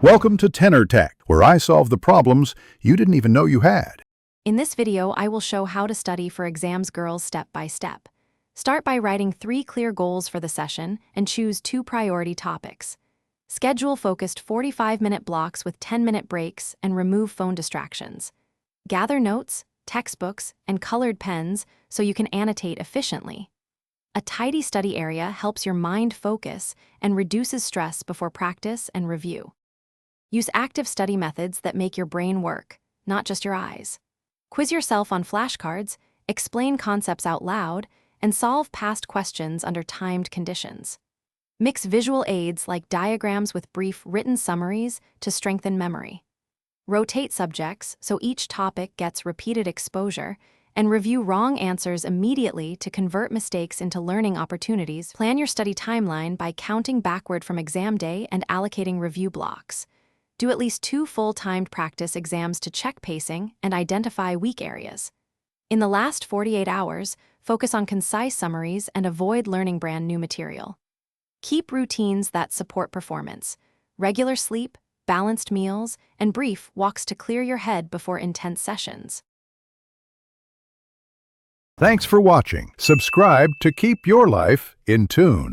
Welcome to Tenor Tech, where I solve the problems you didn't even know you had. In this video, I will show how to study for exams girls step by step. Start by writing 3 clear goals for the session and choose 2 priority topics. Schedule focused 45-minute blocks with 10-minute breaks and remove phone distractions. Gather notes, textbooks, and colored pens so you can annotate efficiently. A tidy study area helps your mind focus and reduces stress before practice and review. Use active study methods that make your brain work, not just your eyes. Quiz yourself on flashcards, explain concepts out loud, and solve past questions under timed conditions. Mix visual aids like diagrams with brief written summaries to strengthen memory. Rotate subjects so each topic gets repeated exposure, and review wrong answers immediately to convert mistakes into learning opportunities. Plan your study timeline by counting backward from exam day and allocating review blocks. Do at least 2 full-timed practice exams to check pacing and identify weak areas. In the last 48 hours, focus on concise summaries and avoid learning brand new material. Keep routines that support performance: regular sleep, balanced meals, and brief walks to clear your head before intense sessions. Thanks for watching. Subscribe to keep your life in tune.